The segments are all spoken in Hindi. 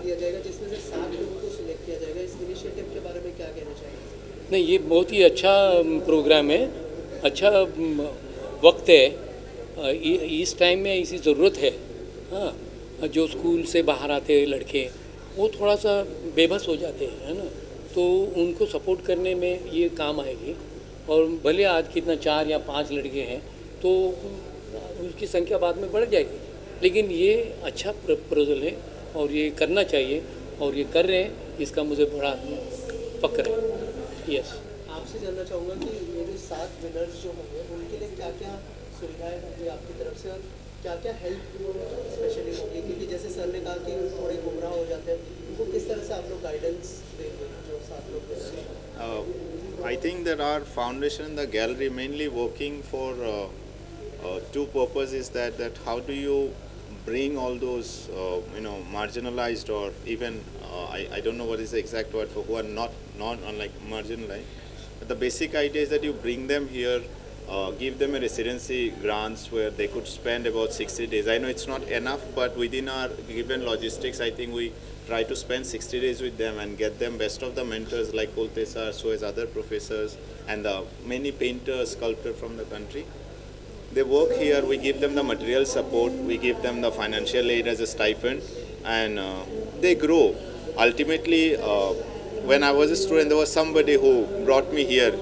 दिया जाएगा जिसमें से 60 लोगों को सिलेक्ट किया जाएगा। इस इनिशिएटिव के बारे में क्या कहना चाहिए? नहीं, ये बहुत ही अच्छा प्रोग्राम है, अच्छा वक्त है। इस टाइम में इसी ज़रूरत है। हाँ, जो स्कूल से बाहर आते हैं लड़के, वो थोड़ा सा बेबस हो जाते हैं, है ना, तो उनको सपोर्ट करने में ये काम आएगी। और भले आज कितना 4 या 5 लड़के हैं तो उसकी संख्या बाद में बढ़ जाएगी, लेकिन ये अच्छा प्रपोजल है और ये करना चाहिए और ये कर रहे हैं, इसका मुझे बड़ा फक्र है। यस, आपसे जानना चाहूँगा कि ये जो 7 विनर्स जो होंगे उनके लिए क्या क्या सुविधाएं होंगी आपकी तरफ से और क्या क्या हेल्प स्पेशली होगी, क्योंकि जैसे सर ने कहा कि थोड़े गुमराह हो जाते हैं, उनको किस तरह से आप लोग गाइडेंस देंगे जो 7 लोग हैं? I think that our foundation and the gallery mainly working for two purposes, that how do you bring all those marginalized or even I don't know what is the exact word for who are not like marginalized, but the basic idea is that you bring them here, give them a residency grants where they could spend about 60 days. I know it's not enough, but within our given logistics, I think we try to spend 60 days with them and get them best of the mentors like Kolte sir, so as other professors and the many painters, sculptors from the country. They work here, we give them the material support, we give them the financial aid as a stipend, and they grow. Ultimately, when I was a student, there was somebody who brought me here,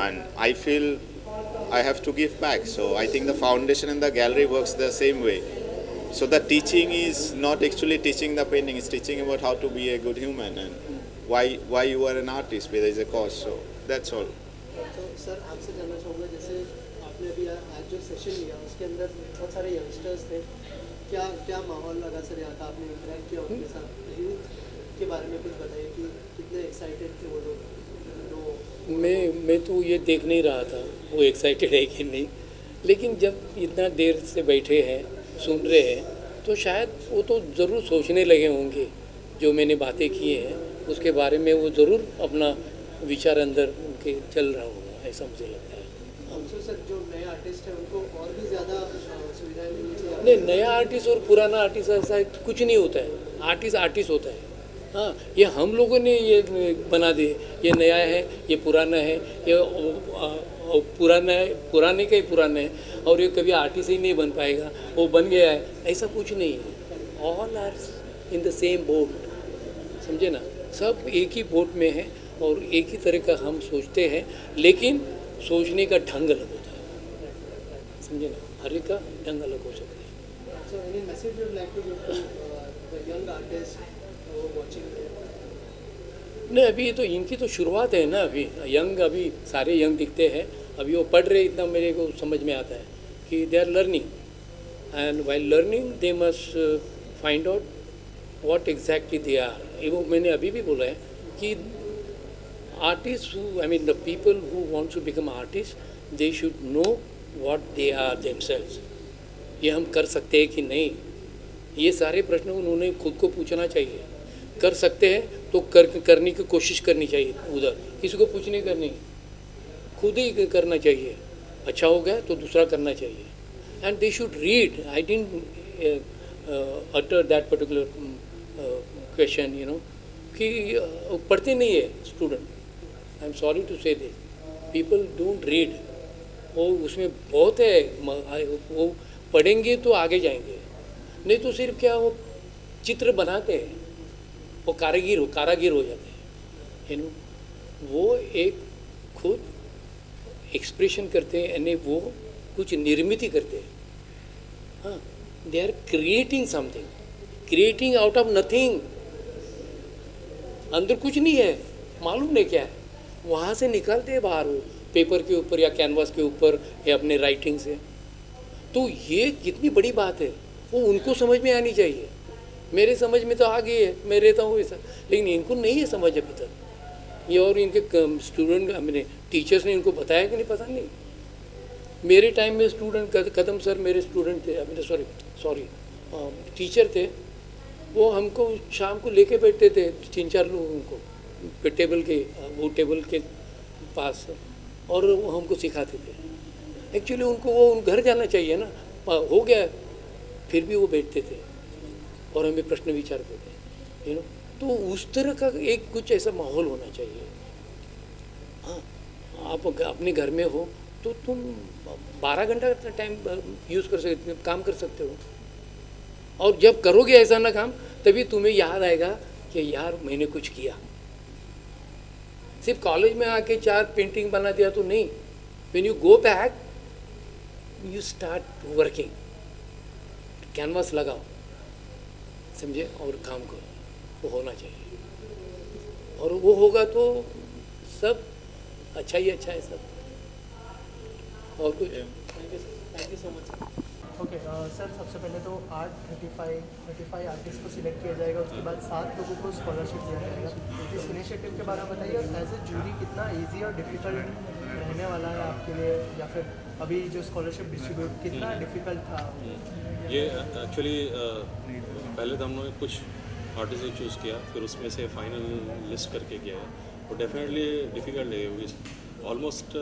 and I feel I have to give back. So I think the foundation and the gallery works the same way. So the teaching is not actually teaching the painting, it's teaching about how to be a good human and why you are an artist, where there is a cause. So that's all. तो सर आपसे जानना चाहूँगा, जैसे आपने अभी आज जो सेशन लिया उसके अंदर बहुत सारे यंगस्टर्स थे, क्या क्या माहौल लगा सर यहाँ का? आपने इंटरेक्ट किया उनके साथ, यूथ के बारे में कुछ बताइए कि कितने एक्साइटेड थे वो लोग? मैं तो ये देख नहीं रहा था वो एक्साइटेड है कि नहीं, लेकिन जब इतना देर से बैठे हैं सुन रहे हैं तो शायद वो तो ज़रूर सोचने लगे होंगे, जो मैंने बातें की हैं उसके बारे में वो ज़रूर अपना विचार अंदर उनके चल रहा होगा, ऐसा मुझे लगता है। हमसे सर जो नए आर्टिस्ट हैं उनको और भी ज़्यादा सुविधाएं मिलनी चाहिए? नहीं, नया आर्टिस्ट और पुराना आर्टिस्ट ऐसा कुछ नहीं होता है, आर्टिस्ट आर्टिस्ट होता है। हाँ, ये हम लोगों ने ये बना दिए, ये नया है, ये पुराना है, ये पुराना है, पुराने का ही पुराना है, और ये कभी आर्टिस्ट ही नहीं बन पाएगा, वो बन गया है, ऐसा कुछ नहीं है। All are in the same boat, समझे ना, सब एक ही बोट में है और एक ही तरह का हम सोचते हैं, लेकिन सोचने का ढंग अलग होता है, समझे ना, हर एक का ढंग अलग हो सकता है। So any message you would like to give to the young artists who are watching? नहीं, अभी तो इनकी तो शुरुआत है ना, अभी यंग, अभी सारे यंग दिखते हैं, अभी वो पढ़ रहे, इतना मेरे को समझ में आता है कि they are learning, and while learning they must find out what exactly they are. ये वो मैंने अभी भी बोला है कि artist, I mean the people who want to become artist, they should know what they are themselves. ये हम कर सकते हैं कि नहीं, ये सारे प्रश्न उन्होंने खुद को पूछना चाहिए। कर सकते हैं तो करने की कोशिश करनी चाहिए, उधर किसी को पूछने करनी, खुद ही करना चाहिए। अच्छा हो गया तो दूसरा करना चाहिए, and they should read. I didn't utter that particular question, you know, कि पढ़ते नहीं है student. I am sorry to say this, people don't read. वो उसमें बहुत है, वो पढ़ेंगे तो आगे जाएंगे, नहीं तो सिर्फ क्या वो चित्र बनाते हैं, वो कारागिर हो जाते हैं, यू नो। वो एक खुद एक्सप्रेशन करते हैं, यानी वो कुछ निर्मित करते हैं। हाँ, they are creating something, creating out of nothing. अंदर कुछ नहीं है, मालूम नहीं क्या है, वहाँ से निकालते हैं बाहर, वो पेपर के ऊपर या कैनवास के ऊपर या अपने राइटिंग से। तो ये कितनी बड़ी बात है, वो उनको समझ में आनी चाहिए। मेरे समझ में तो आ गई है, मैं रहता हूँ ऐसा, लेकिन इनको नहीं है समझ अभी तक। ये और इनके स्टूडेंट, मैंने टीचर्स ने इनको बताया कि नहीं पता नहीं। मेरे टाइम में स्टूडेंट, कदम सर मेरे स्टूडेंट थे, मेरे सॉरी टीचर थे, वो हमको शाम को लेके बैठते थे 3-4 लोगों को टेबल के, वो टेबल के पास, और वो हमको सिखाते थे। एक्चुअली उनको वो घर जाना चाहिए ना, हो गया, फिर भी वो बैठते थे और हमें प्रश्न विचारते थे। You know. तो उस तरह का एक कुछ ऐसा माहौल होना चाहिए। हाँ, आप अपने घर में हो तो तुम 12 घंटा टाइम यूज़ कर सकते, काम कर सकते हो। और जब करोगे ऐसा ना काम, तभी तुम्हें याद आएगा कि यार मैंने कुछ किया। सिर्फ कॉलेज में आके 4 पेंटिंग बना दिया तो नहीं। When you go back you start working, canvas लगाओ, समझे, और काम करो। वो होना चाहिए, और वो होगा तो सब अच्छा ही अच्छा है सब। और कुछ? Thank you so much sir. Okay sir, सबसे पहले तो 35 आर्टिस्ट को सिलेक्ट किया जाएगा, उसके बाद 7 लोगों को स्कॉलरशिप दिया जाएगा। इस इनिशिएटिव के बारे में बताइए, एज ए जूरी कितना इजी और डिफ़िकल्ट रहने वाला है आपके लिए, या फिर अभी जो स्कॉलरशिप डिस्ट्रीब्यूट कितना डिफ़िकल्ट था? ये एक्चुअली पहले तो हम लोगों ने कुछ आर्टिस्ट चूज़ किया, फिर उसमें से फाइनल लिस्ट करके किया है। वो डेफिनेटली डिफ़िकल्ट है। ऑलमोस्ट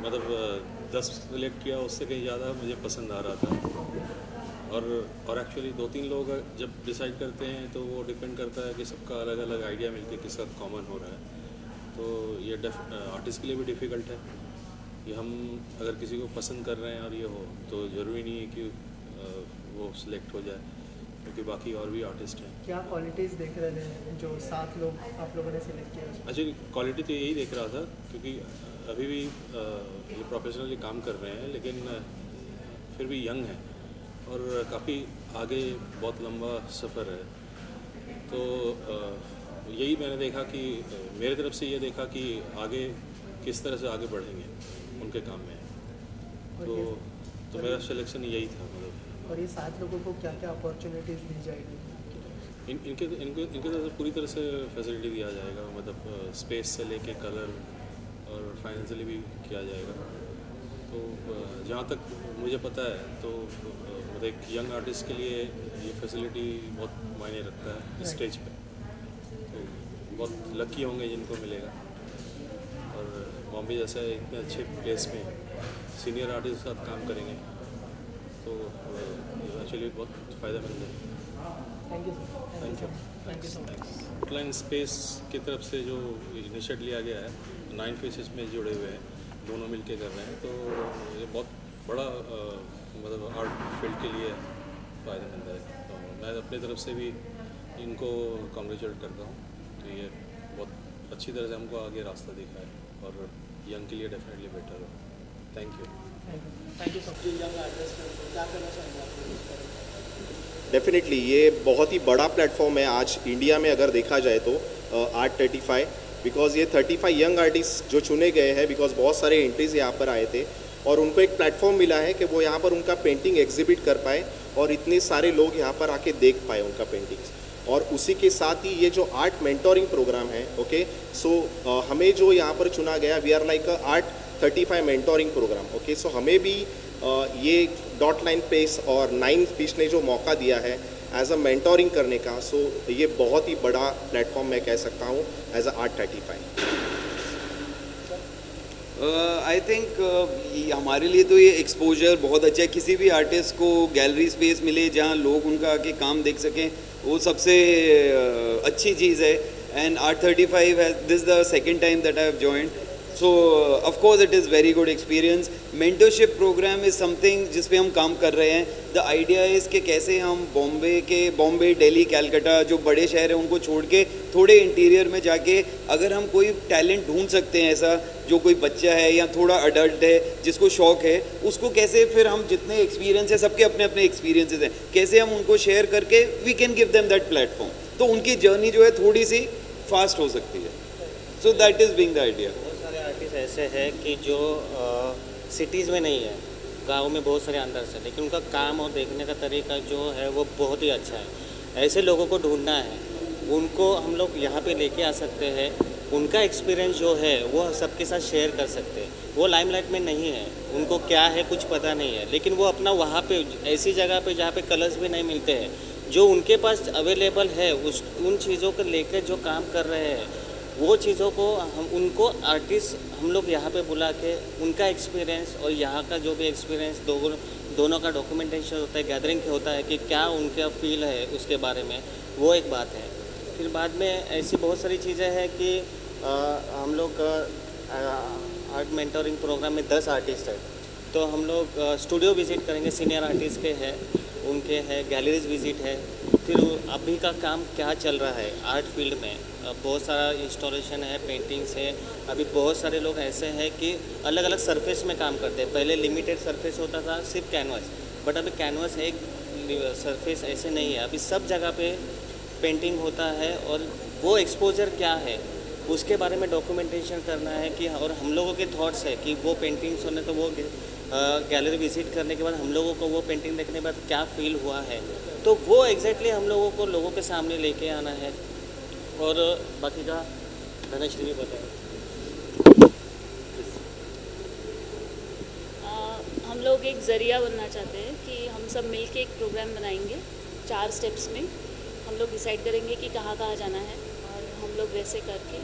मतलब 10 सिलेक्ट किया, उससे कहीं ज़्यादा मुझे पसंद आ रहा था। और एक्चुअली 2-3 लोग जब डिसाइड करते हैं तो वो डिपेंड करता है कि सबका अलग अलग आइडिया मिलके किसका कॉमन हो रहा है। तो ये आर्टिस्ट के लिए भी डिफ़िकल्ट है कि हम अगर किसी को पसंद कर रहे हैं और ये हो, तो ज़रूरी नहीं है कि वो सिलेक्ट हो जाए, क्योंकि बाकी और भी आर्टिस्ट हैं। क्या क्वालिटीज़ देख रहे थे जो 7 लोग आप लोगों ने सिलेक्ट किया? अच्छा, क्वालिटी तो यही देख रहा था, क्योंकि अभी भी ये प्रोफेशनली काम कर रहे हैं, लेकिन फिर भी यंग हैं और काफ़ी आगे बहुत लंबा सफ़र है। तो यही मैंने देखा कि मेरे तरफ से ये देखा कि आगे किस तरह से आगे बढ़ेंगे उनके काम में। तो मेरा सिलेक्शन यही था मतलब। और ये 7 लोगों को क्या क्या अपॉर्चुनिटीज़ दी जाएगी? इनके तरफ से पूरी तरह से फैसिलिटी दिया जाएगा, मतलब स्पेस से लेके कलर और फाइनेंशियली भी किया जाएगा। तो जहाँ तक मुझे पता है तो मतलब एक यंग आर्टिस्ट के लिए ये फैसिलिटी बहुत मायने रखता है स्टेज पे। तो बहुत लकी होंगे जिनको मिलेगा। और बॉम्बे जैसा इतने अच्छे प्लेस में सीनियर आर्टिस्ट के साथ काम करेंगे तो एक्चुअली बहुत फ़ायदेमंद है। Thank you sir. Thank you. Thank you so much. Outline space की तरफ से जो इनिशिएटिव लिया गया है, 9 फेसेस में जुड़े हुए हैं, दोनों मिलके कर रहे हैं, तो ये बहुत बड़ा मतलब आर्ट फील्ड के लिए फ़ायदेमंद है। तो मैं अपनी तरफ से भी इनको कॉन्ग्रेचुलेट करता हूँ। तो ये बहुत अच्छी तरह से हमको आगे रास्ता दिखा है और यंग के लिए डेफिनेटली बेटर है। Thank you. Thank you so much. Young artist क्या करना चाहेंगे आप? डेफिनेटली ये बहुत ही बड़ा प्लेटफॉर्म है आज इंडिया में अगर देखा जाए तो आर्ट 35, बिकॉज़ ये 35 यंग आर्टिस्ट जो चुने गए हैं, बिकॉज़ बहुत सारे एंट्रीज यहाँ पर आए थे और उनको एक प्लेटफॉर्म मिला है कि वो यहाँ पर उनका पेंटिंग एग्जिबिट कर पाए और इतने सारे लोग यहाँ पर आके देख पाए उनका पेंटिंग्स। और उसी के साथ ही ये जो आर्ट मेंटोरिंग प्रोग्राम है, ओके, सो हमें जो यहाँ पर चुना गया, we are like a art 35 mentoring programme. Okay, so हमें भी ये डॉट लाइन पेस और 9 फिश ने जो मौका दिया है एज अ मेंटोरिंग करने का, सो ये बहुत ही बड़ा प्लेटफॉर्म मैं कह सकता हूँ as a art 35। I think हमारे लिए तो ये एक्सपोजर बहुत अच्छा है। किसी भी आर्टिस्ट को गैलरी स्पेस मिले जहाँ लोग उनका आके काम देख सकें, वो सबसे अच्छी चीज़ है। एंड आर्ट 35 है, this the second time that I have joined, so of course it is very good experience. Mentorship program is something जिस पे हम काम कर रहे हैं। द आइडिया इज़ कि कैसे हम बॉम्बे, दिल्ली, कलकत्ता जो बड़े शहर हैं उनको छोड़ के थोड़े इंटीरियर में जाके अगर हम कोई टैलेंट ढूंढ सकते हैं ऐसा जो कोई बच्चा है या थोड़ा अडल्ट है जिसको शौक है, उसको कैसे फिर हम जितने एक्सपीरियंस है, सबके अपने अपने एक्सपीरियंसेस हैं, कैसे हम उनको शेयर करके we can give them that platform, तो उनकी जर्नी जो है थोड़ी सी फास्ट हो सकती है। So that is being the idea. बहुत सारे आर्टिस्ट ऐसे हैं कि जो सिटीज़ में नहीं है, गांव में बहुत सारे अंदर से, लेकिन उनका काम और देखने का तरीका जो है वो बहुत ही अच्छा है। ऐसे लोगों को ढूंढना है, उनको हम लोग यहाँ पे लेके आ सकते हैं। उनका एक्सपीरियंस जो है वो सबके साथ शेयर कर सकते हैं। वो लाइमलाइट में नहीं है, उनको क्या है कुछ पता नहीं है, लेकिन वो अपना वहाँ पे ऐसी जगह पे जहाँ पे कलर्स भी नहीं मिलते हैं, जो उनके पास अवेलेबल है उन चीज़ों को लेकर जो काम कर रहे हैं, वो चीज़ों को हम उनको आर्टिस्ट हम लोग यहाँ पे बुला के उनका एक्सपीरियंस और यहाँ का जो भी एक्सपीरियंस दोनों का डॉक्यूमेंटेशन होता है, गैदरिंग होता है कि क्या उनका फील है उसके बारे में, वो एक बात है। फिर बाद में ऐसी बहुत सारी चीज़ें हैं कि हम लोग आर्ट मेंटोरिंग प्रोग्राम में 10 आर्टिस्ट है, तो हम लोग स्टूडियो विज़िट करेंगे, सीनियर आर्टिस्ट के हैं, उनके हैं, गैलरीज विज़िट है। फिर अभी का काम क्या चल रहा है आर्ट फील्ड में, बहुत सारा इंस्टॉलेशन है, पेंटिंग्स है। अभी बहुत सारे लोग ऐसे हैं कि अलग अलग सरफेस में काम करते हैं। पहले लिमिटेड सरफेस होता था, सिर्फ कैनवास, बट अभी कैनवास एक सरफेस ऐसे नहीं है, अभी सब जगह पे पेंटिंग होता है। और वो एक्सपोजर क्या है उसके बारे में डॉक्यूमेंटेशन करना है कि, और हम लोगों के थॉट्स है कि वो पेंटिंग्स होने तो वो गैलरी विज़िट करने के बाद हम लोगों को वो पेंटिंग देखने के बाद क्या फील हुआ है, तो वो एग्जैक्टली हम लोगों को लोगों के सामने लेके आना है। और बाकी का धनश्री भी बताएं। हम लोग एक ज़रिया बनना चाहते हैं कि हम सब मिलके एक प्रोग्राम बनाएंगे 4 स्टेप्स में। हम लोग डिसाइड करेंगे कि कहाँ कहाँ जाना है और हम लोग वैसे करके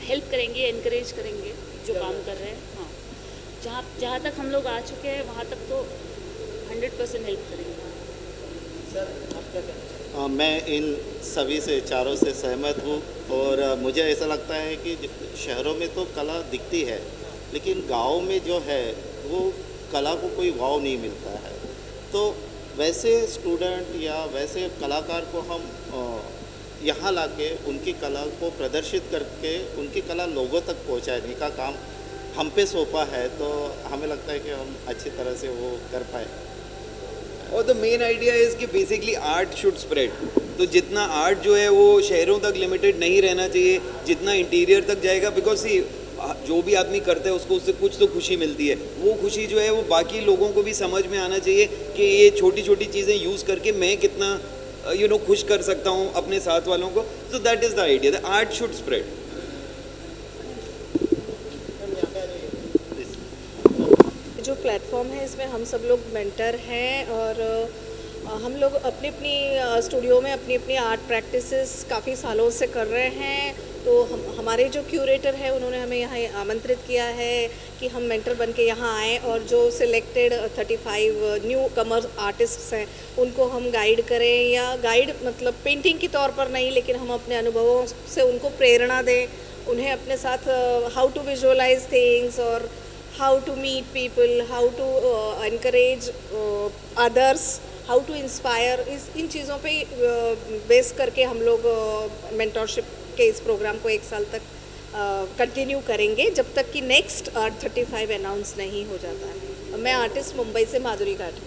हेल्प करेंगे, इनकरेज करेंगे जो काम कर रहे हैं। हाँ, जहाँ तक हम लोग आ चुके हैं वहाँ तक तो 100% हेल्प करेंगे। सर आप क्या कहना चाहेंगे? मैं इन सभी से, चारों से सहमत हूँ। और मुझे ऐसा लगता है कि शहरों में तो कला दिखती है, लेकिन गाँव में जो है वो कला को कोई वाव नहीं मिलता है। तो वैसे स्टूडेंट या वैसे कलाकार को हम यहाँ लाके उनकी कला को प्रदर्शित करके उनकी कला लोगों तक पहुँचाने का काम हम पे सौंपा है, तो हमें लगता है कि हम अच्छी तरह से वो कर पाए। और द मेन आइडिया इज़ कि बेसिकली आर्ट शुड स्प्रेड। तो जितना आर्ट जो है वो शहरों तक लिमिटेड नहीं रहना चाहिए, जितना इंटीरियर तक जाएगा, बिकॉज सी जो भी आदमी करता है उसको उससे कुछ तो खुशी मिलती है। वो खुशी जो है वो बाकी लोगों को भी समझ में आना चाहिए कि ये छोटी छोटी चीज़ें यूज़ करके मैं कितना खुश कर सकता हूँ अपने साथ वालों को। So that is the idea, the art should spread. जो प्लेटफॉर्म है इसमें हम सब लोग मेंटर हैं और हम लोग अपनी अपनी स्टूडियो में अपनी अपनी आर्ट प्रैक्टिसेस काफ़ी सालों से कर रहे हैं। तो हमारे जो क्यूरेटर है उन्होंने हमें यहाँ आमंत्रित किया है कि हम मेंटर बन के यहाँ आएँ और जो सिलेक्टेड 35 न्यू कमर आर्टिस्ट्स हैं उनको हम गाइड करें, या गाइड मतलब पेंटिंग के तौर पर नहीं, लेकिन हम अपने अनुभवों से उनको प्रेरणा दें, उन्हें अपने साथ हाउ टू विजुअलाइज थिंग्स और how to meet people, how to encourage others, how to inspire. इन चीज़ों पे बेस करके हम लोग मेंटरशिप के इस प्रोग्राम को 1 साल तक कंटिन्यू करेंगे, जब तक कि नेक्स्ट आर्ट 35 अनाउंस नहीं हो जाता है। मैं आर्टिस्ट मुंबई से माधुरी घाट।